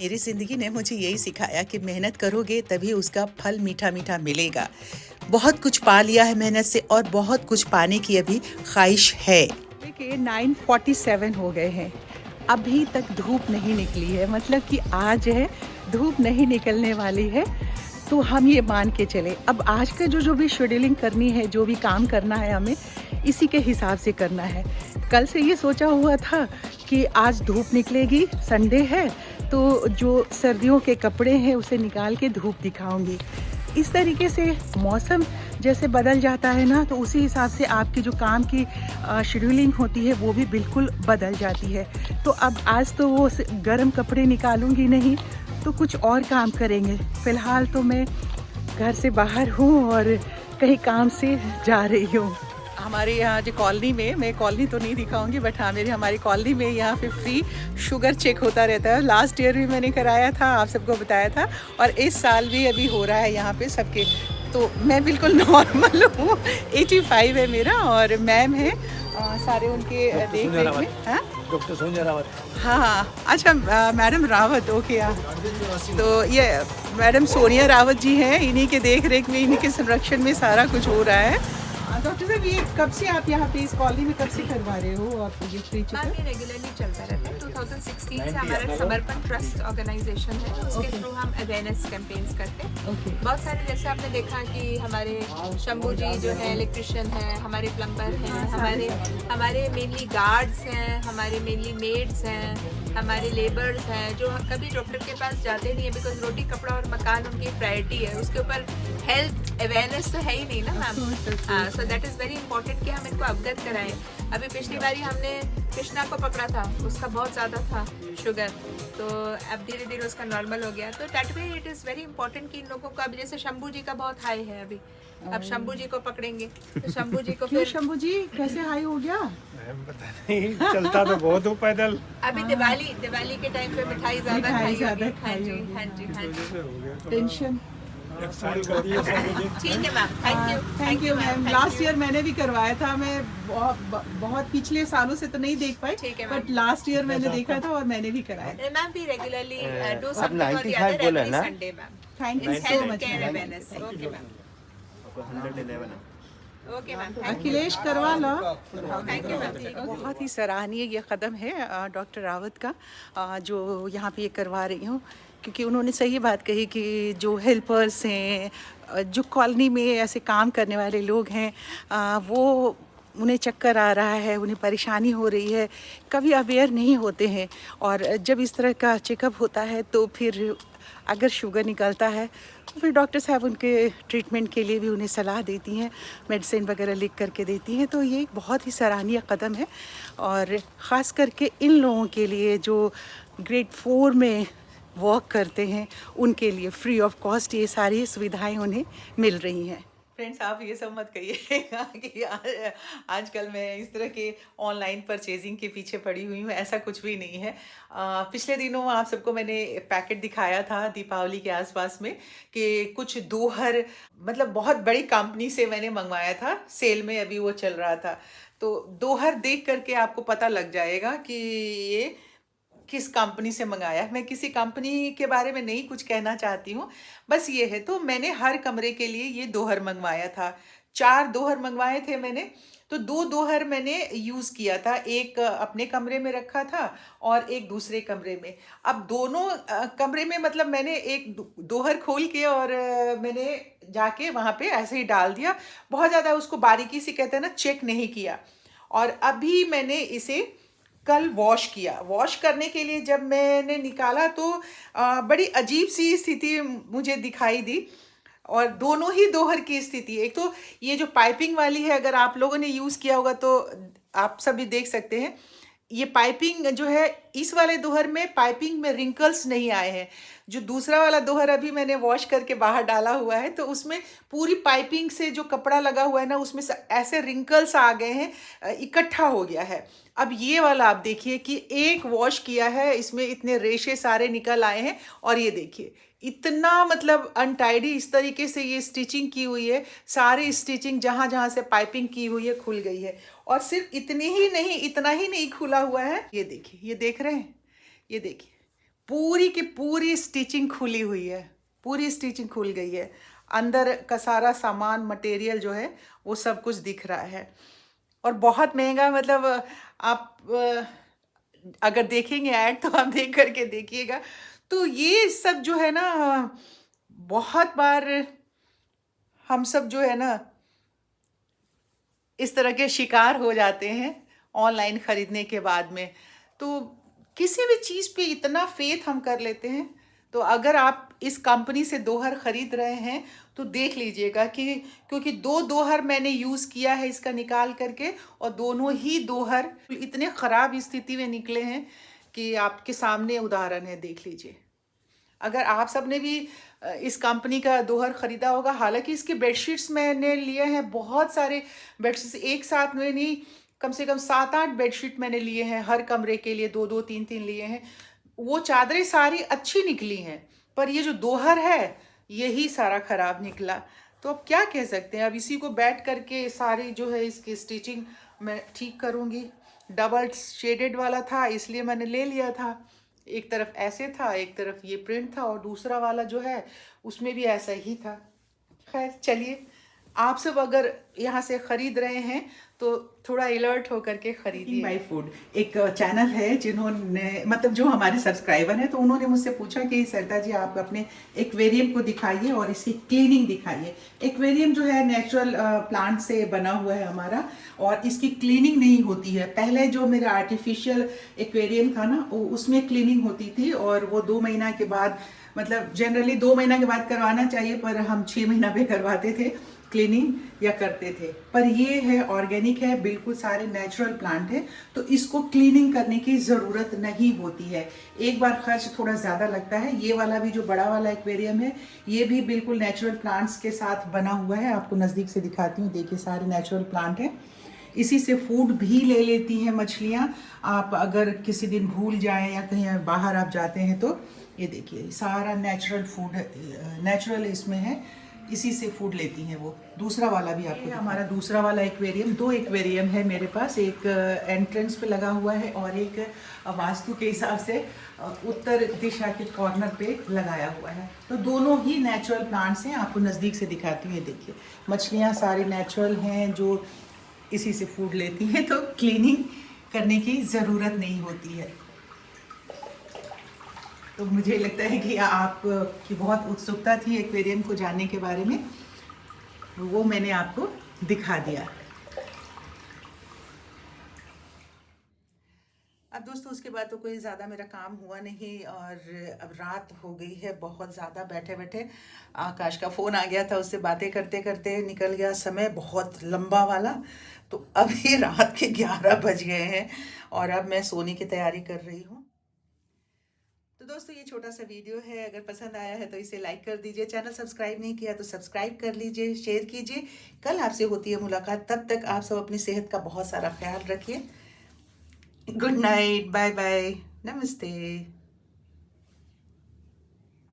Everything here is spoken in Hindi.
मेरी ज़िंदगी ने मुझे यही सिखाया कि मेहनत करोगे तभी उसका फल मीठा मीठा मिलेगा। बहुत कुछ पा लिया है मेहनत से और बहुत कुछ पाने की अभी ख्वाहिश है। देखिए 9:47 हो गए हैं, अभी तक धूप नहीं निकली है, मतलब कि आज है धूप नहीं निकलने वाली है। तो हम ये मान के चले, अब आज का जो भी शेड्यूलिंग करनी है, जो भी काम करना है हमें, इसी के हिसाब से करना है। कल से ये सोचा हुआ था कि आज धूप निकलेगी, संडे है, तो जो सर्दियों के कपड़े हैं उसे निकाल के धूप दिखाऊंगी। इस तरीके से मौसम जैसे बदल जाता है ना, तो उसी हिसाब से आपकी जो काम की शेड्यूलिंग होती है वो भी बिल्कुल बदल जाती है। तो अब आज तो वो गर्म कपड़े निकालूंगी नहीं, तो कुछ और काम करेंगे। फ़िलहाल तो मैं घर से बाहर हूँ और कहीं काम से जा रही हूँ। हमारे यहाँ जो कॉलोनी में, मैं कॉलोनी तो नहीं दिखाऊंगी, बट हाँ हमारी कॉलोनी में यहाँ पे फ्री शुगर चेक होता रहता है। लास्ट ईयर भी मैंने कराया था, आप सबको बताया था, और इस साल भी अभी हो रहा है यहाँ पे सबके। तो मैं बिल्कुल नॉर्मल हूँ, 85 है मेरा, और मैम है सारे उनके देख रेख में। हाँ डॉक्टर सोनिया रावत। हाँ, अच्छा मैडम रावत, ओके। हाँ, तो ये मैडम सोनिया रावत जी हैं, इन्हीं के देख रेख में, इन्हीं के संरक्षण में सारा कुछ हो रहा है। डॉक्टर साहब, ये कब से आप यहाँ पे इस कॉलोनी में कब से करवा रहे हो और ये फ्री चेकअप? ये रेगुलरली चलता रहता है। 2016 से हमारा समर्पण ट्रस्ट ऑर्गेनाइजेशन है, उसके थ्रू हम अवेयरनेस कैंपेन्स करते हैं। बहुत सारे, जैसे आपने देखा कि हमारे शंभू जी जो है इलेक्ट्रिशियन है, हमारे प्लम्बर हैं, हमारे मेनली गार्ड्स हैं, हमारे मेनली मेड्स हैं, हमारे लेबर्स हैं, जो कभी डॉक्टर के पास जाते नहीं है, बिकॉज रोटी कपड़ा और मकान उनकी प्रायोरिटी है। उसके ऊपर हेल्थ अवेयरनेस तो है ही नहीं ना ma'am. So that is very important कि हम इनको अवगत कराएं। अभी पिछली बारी हमने कृष्णा को पकड़ा था, उसका बहुत ज़्यादा था शुगर, तो अब धीरे धीरे उसका नॉर्मल हो गया। तो that way it is very important कि इन लोगों को, अभी जैसे शंभू जी का बहुत हाई है अभी, अब शंभू जी को पकड़ेंगे तो शंभू जी को क्यों फिर शंभू जी कैसे हाई हो गया? पता नहीं, चलता तो बहुत हूँ पैदल। अभी दिवाली के टाइम पे मिठाई ज़्यादा खाई होगी। हाँ जी, हाँ जी, हाँ जी। टेंशन। ठीक है ma'am, thank you ma'am. Last year मैंने भी करवाया था, मैं बहुत पिछले सालों से तो नहीं देख पाई, बट लास्ट ईयर मैंने देखा था और मैंने भी कराया। मैम भी रेगुलरली डू समथिंग और the other every Sunday ma'am. Thank you so much. Okay ma'am, okay ma'am, Akhilesh करवा लो। Thank you ma'am. बहुत ही सराहनीय ये कदम है डॉक्टर रावत का, जो यहाँ पे ये करवा रही हूँ, क्योंकि उन्होंने सही बात कही कि जो हेल्पर्स हैं, जो कॉलोनी में ऐसे काम करने वाले लोग हैं, वो उन्हें चक्कर आ रहा है, उन्हें परेशानी हो रही है, कभी अवेयर नहीं होते हैं। और जब इस तरह का चेकअप होता है तो फिर अगर शुगर निकलता है तो फिर डॉक्टर साहब उनके ट्रीटमेंट के लिए भी उन्हें सलाह देती हैं, मेडिसिन वगैरह लिख करके देती हैं। तो ये एक बहुत ही सराहनीय कदम है, और ख़ास करके इन लोगों के लिए जो ग्रेड 4 में वर्क करते हैं, उनके लिए फ्री ऑफ कॉस्ट ये सारी सुविधाएं उन्हें मिल रही हैं। फ्रेंड्स, आप ये सब मत कहिएगा कि आजकल मैं इस तरह के ऑनलाइन परचेजिंग के पीछे पड़ी हुई हूँ, ऐसा कुछ भी नहीं है। पिछले दिनों आप सबको मैंने पैकेट दिखाया था दीपावली के आसपास में, कि कुछ दोहर, मतलब बहुत बड़ी कंपनी से मैंने मंगवाया था, सेल में अभी वो चल रहा था। तो दोहर देख करके आपको पता लग जाएगा कि ये किस कंपनी से मंगाया है। मैं किसी कंपनी के बारे में नहीं कुछ कहना चाहती हूँ, बस ये है। तो मैंने हर कमरे के लिए ये दोहर मंगवाया था, 4 दोहर मंगवाए थे मैंने। तो 2 दोहर मैंने यूज़ किया था, एक अपने कमरे में रखा था और एक दूसरे कमरे में। अब दोनों कमरे में, मतलब मैंने एक दोहर खोल के और मैंने जाके वहाँ पे ऐसे ही डाल दिया, बहुत ज़्यादा उसको बारीकी से, कहते हैं ना, चेक नहीं किया। और अभी मैंने इसे कल वॉश किया। वॉश करने के लिए जब मैंने निकाला तो बड़ी अजीब सी स्थिति मुझे दिखाई दी, और दोनों ही दोहर की स्थिति, एक तो ये जो पाइपिंग वाली है, अगर आप लोगों ने यूज़ किया होगा तो आप सभी देख सकते हैं, ये पाइपिंग जो है, इस वाले दोहर में पाइपिंग में रिंकल्स नहीं आए हैं। जो दूसरा वाला दोहर अभी मैंने वॉश करके बाहर डाला हुआ है, तो उसमें पूरी पाइपिंग से जो कपड़ा लगा हुआ है ना, उसमें ऐसे रिंकल्स आ गए हैं, इकट्ठा हो गया है। अब ये वाला आप देखिए कि एक वॉश किया है, इसमें इतने रेशे सारे निकल आए हैं, और ये देखिए इतना, मतलब अनटाइडी इस तरीके से ये स्टिचिंग की हुई है, सारी स्टिचिंग जहाँ जहाँ से पाइपिंग की हुई है खुल गई है। और सिर्फ इतनी ही नहीं, इतना ही नहीं खुला हुआ है, ये देखिए, ये देख रहे हैं, ये देखिए पूरी की पूरी स्टिचिंग खुली हुई है, पूरी स्टिचिंग खुल गई है। अंदर का सारा सामान मटेरियल जो है वो सब कुछ दिख रहा है और बहुत महंगा। मतलब आप अगर देखेंगे ऐड तो आप देख करके देखिएगा। तो ये सब जो है ना, बहुत बार हम सब जो है ना इस तरह के शिकार हो जाते हैं ऑनलाइन ख़रीदने के बाद में। तो किसी भी चीज़ पे इतना फेथ हम कर लेते हैं। तो अगर आप इस कंपनी से दोहर ख़रीद रहे हैं तो देख लीजिएगा कि, क्योंकि दो दोहर मैंने यूज़ किया है इसका निकाल करके, और दोनों ही दोहर इतने ख़राब स्थिति में निकले हैं कि आपके सामने उदाहरण है, देख लीजिए। अगर आप सब ने भी इस कंपनी का दोहर ख़रीदा होगा, हालांकि इसके बेडशीट्स मैंने लिए हैं, बहुत सारे बेडशीट्स एक साथ में नहीं, कम से कम 7-8 बेडशीट मैंने लिए हैं, हर कमरे के लिए 2-2 3-3 लिए हैं। वो चादरें सारी अच्छी निकली हैं, पर ये जो दोहर है यही सारा ख़राब निकला। तो अब क्या कह सकते हैं, अब इसी को बैठ करके सारी जो है इसकी स्टिचिंग मैं ठीक करूँगी। डबल शेडेड वाला था इसलिए मैंने ले लिया था, एक तरफ ऐसे था, एक तरफ ये प्रिंट था, और दूसरा वाला जो है उसमें भी ऐसा ही था। खैर चलिए, आप सब अगर यहाँ से ख़रीद रहे हैं तो थोड़ा अलर्ट होकर के खरीदिए। बाय फूड एक चैनल है, जिन्होंने मतलब जो हमारे सब्सक्राइबर हैं, तो उन्होंने मुझसे पूछा कि सरिता जी आप अपने एक्वेरियम को दिखाइए और इसकी क्लीनिंग दिखाइए। एक्वेरियम जो है नेचुरल प्लांट से बना हुआ है हमारा, और इसकी क्लीनिंग नहीं होती है। पहले जो मेरा आर्टिफिशियल एक्वेरियम था ना, उसमें क्लीनिंग होती थी, और वो 2 महीना के बाद, मतलब जनरली 2 महीना के बाद करवाना चाहिए, पर हम 6 महीना पे करवाते थे क्लीनिंग या करते थे। पर ये है ऑर्गेनिक है, बिल्कुल सारे नेचुरल प्लांट है, तो इसको क्लीनिंग करने की ज़रूरत नहीं होती है। एक बार खर्च थोड़ा ज़्यादा लगता है। ये वाला भी जो बड़ा वाला एक्वेरियम है, ये भी बिल्कुल नेचुरल प्लांट्स के साथ बना हुआ है। आपको नज़दीक से दिखाती हूँ, देखिए सारे नेचुरल प्लांट हैं। इसी से फूड भी ले लेती हैं मछलियाँ। आप अगर किसी दिन भूल जाएं या कहीं बाहर आप जाते हैं तो ये देखिए सारा नेचुरल फूड है, नेचुरल इसमें है, इसी से फूड लेती हैं वो। दूसरा वाला भी आपको, हमारा दूसरा वाला एक्वेरियम, 2 एक्वेरियम है मेरे पास, एक एंट्रेंस पे लगा हुआ है और एक वास्तु के हिसाब से उत्तर दिशा के कॉर्नर पे लगाया हुआ है। तो दोनों ही नेचुरल प्लांट्स हैं। आपको नज़दीक से दिखाती हूँ, ये देखिए मछलियाँ सारी नेचुरल हैं जो इसी से फूड लेती हैं, तो क्लीनिंग करने की ज़रूरत नहीं होती है। तो मुझे लगता है कि आपकी बहुत उत्सुकता थी एक्वेरियम को जानने के बारे में, वो मैंने आपको दिखा दिया। अब दोस्तों उसके बाद तो कोई ज़्यादा मेरा काम हुआ नहीं, और अब रात हो गई है बहुत ज़्यादा। बैठे बैठे आकाश का फ़ोन आ गया था, उससे बातें करते करते निकल गया समय बहुत लंबा वाला। तो अभी रात के 11 बज गए हैं और अब मैं सोने की तैयारी कर रही हूँ। तो दोस्तों ये छोटा सा वीडियो है, अगर पसंद आया है तो इसे लाइक कर दीजिए। चैनल सब्सक्राइब नहीं किया तो सब्सक्राइब कर लीजिए, शेयर कीजिए। कल आपसे होती है मुलाकात, तब तक आप सब अपनी सेहत का बहुत सारा ख्याल रखिए। गुड नाइट, बाय बाय, नमस्ते।